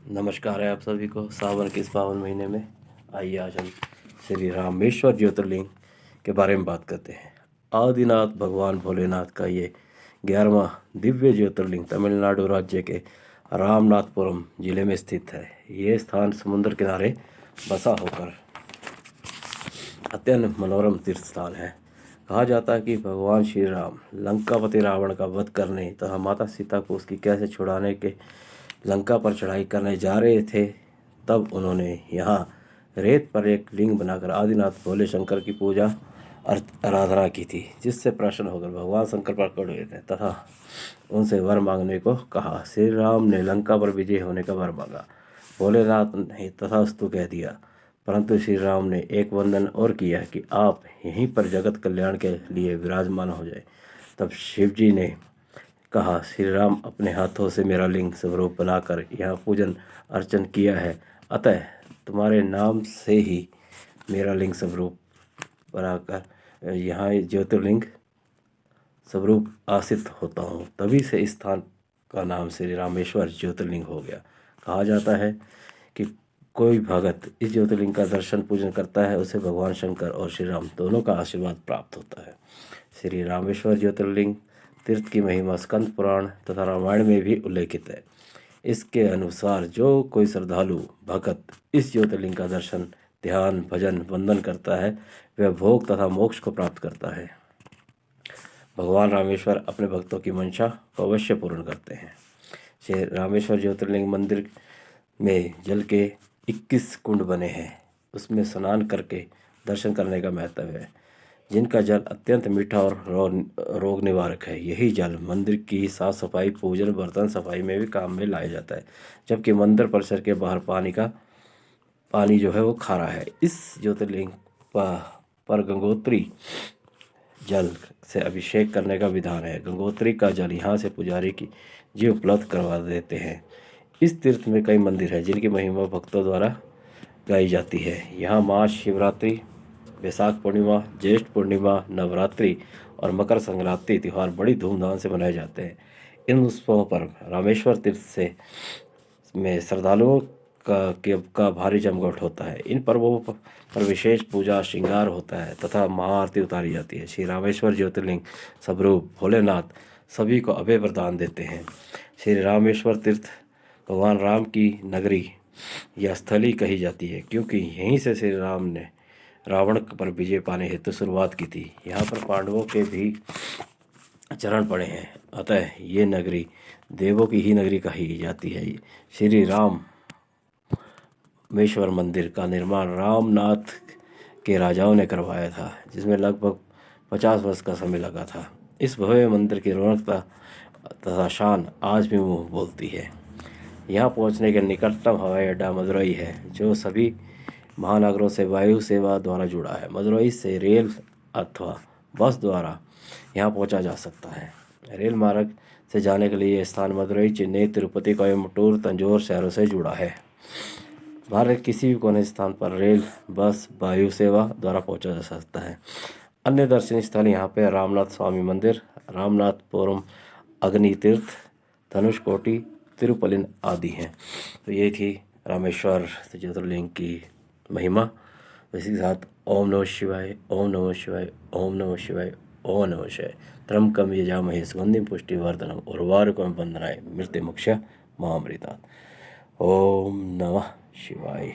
नमस्कार है आप सभी को सावन के इस पावन महीने में। आइए आज हम श्री रामेश्वर ज्योतिर्लिंग के बारे में बात करते हैं। आदिनाथ भगवान भोलेनाथ का ये 11वां दिव्य ज्योतिर्लिंग तमिलनाडु राज्य के रामनाथपुरम जिले में स्थित है। ये स्थान समुद्र किनारे बसा होकर अत्यंत मनोरम तीर्थ स्थान है। कहा जाता है कि भगवान श्री राम लंकापति रावण का वध करने तथा माता सीता को उसकी कैसे छुड़ाने के लंका पर चढ़ाई करने जा रहे थे, तब उन्होंने यहाँ रेत पर एक लिंग बनाकर आदिनाथ भोले शंकर की पूजा आराधना की थी, जिससे प्रसन्न होकर भगवान शंकर प्रकट हुए थे तथा उनसे वर मांगने को कहा। श्री राम ने लंका पर विजय होने का वर मांगा। भोलेनाथ ने तथास्तु कह दिया, परंतु श्री राम ने एक वंदन और किया कि आप यहीं पर जगत कल्याण के लिए विराजमान हो जाए। तब शिव जी ने कहा, श्री राम अपने हाथों से मेरा लिंग स्वरूप बनाकर यहाँ पूजन अर्चन किया है, अतः तुम्हारे नाम से ही मेरा लिंग स्वरूप बनाकर यहाँ ज्योतिर्लिंग स्वरूप आसित होता हूँ। तभी से इस स्थान का नाम श्री रामेश्वर ज्योतिर्लिंग हो गया। कहा जाता है कि कोई भगत इस ज्योतिर्लिंग का दर्शन पूजन करता है, उसे भगवान शंकर और श्री राम दोनों का आशीर्वाद प्राप्त होता है। श्री रामेश्वर ज्योतिर्लिंग तीर्थ की महिमा स्कंद पुराण तथा रामायण में भी उल्लेखित है। इसके अनुसार जो कोई श्रद्धालु भगत इस ज्योतिर्लिंग का दर्शन, ध्यान, भजन, वंदन करता है, वह भोग तथा मोक्ष को प्राप्त करता है। भगवान रामेश्वर अपने भक्तों की मंशा को अवश्य पूर्ण करते हैं। श्री रामेश्वर ज्योतिर्लिंग मंदिर में जल के 21 कुंड बने हैं। उसमें स्नान करके दर्शन करने का महत्व है, जिनका जल अत्यंत मीठा और रोग निवारक है। यही जल मंदिर की साफ सफाई, पूजन, बर्तन सफाई में भी काम में लाया जाता है, जबकि मंदिर परिसर के बाहर पानी जो है वो खारा है। इस ज्योतिर्लिंग पर गंगोत्री जल से अभिषेक करने का विधान है। गंगोत्री का जल यहाँ से पुजारी की जी उपलब्ध करवा देते हैं। इस तीर्थ में कई मंदिर हैं जिनकी महिमा भक्तों द्वारा गाई जाती है। यहाँ महाशिवरात्रि, वैशाख पूर्णिमा, ज्येष्ठ पूर्णिमा, नवरात्रि और मकर संक्रांति त्यौहार बड़ी धूमधाम से मनाए जाते हैं। इन उत्सवों पर रामेश्वर तीर्थ में श्रद्धालुओं का भारी जमघट होता है। इन पर्वों पर विशेष पूजा श्रृंगार होता है तथा महाआरती उतारी जाती है। श्री रामेश्वर ज्योतिर्लिंग स्वरूप भोलेनाथ सभी को अभय प्रदान देते हैं। श्री रामेश्वर तीर्थ भगवान राम की नगरी या स्थली कही जाती है, क्योंकि यहीं से श्री राम ने रावण पर विजय पाने हेतु शुरुआत की थी। यहाँ पर पांडवों के भी चरण पड़े हैं, अतः ये नगरी देवों की ही नगरी कही जाती है। श्री रामेश्वर मंदिर का निर्माण रामनाथ के राजाओं ने करवाया था, जिसमें लगभग 50 वर्ष का समय लगा था। इस भव्य मंदिर की रौनकता तथा शान आज भी मुँह बोलती है। यहाँ पहुँचने के निकटतम हवाई अड्डा मदुरई है, जो सभी महानगरों से वायु सेवा द्वारा जुड़ा है। मदुरई से रेल अथवा बस द्वारा यहाँ पहुँचा जा सकता है। रेल मार्ग से जाने के लिए यह स्थान मदुरई, चेन्नई, तिरुपति, कोयम्बटूर, तंजौर शहरों से जुड़ा है। भारत के किसी भी कोने स्थान पर रेल, बस, वायु सेवा द्वारा पहुँचा जा सकता है। अन्य दर्शनीय स्थल यहाँ पे रामनाथ स्वामी मंदिर, रामनाथपुरम अग्नि तीर्थ, धनुषकोटि, तिरुपलिन आदि हैं। तो ये थी रामेश्वर ज्योतिर्लिंग की महिमा। इसी के साथ ओम नमः शिवाय, ओम नमः शिवाय, ओम नमः शिवाय, ओम नमः शिवाय। त्र्यंबकम यजामहे सुगंधिं पुष्टिवर्धनम् उर्वारुकं वन्दनाय मृत्युमुक्षयमामृतात्। ओम नमः शिवाय।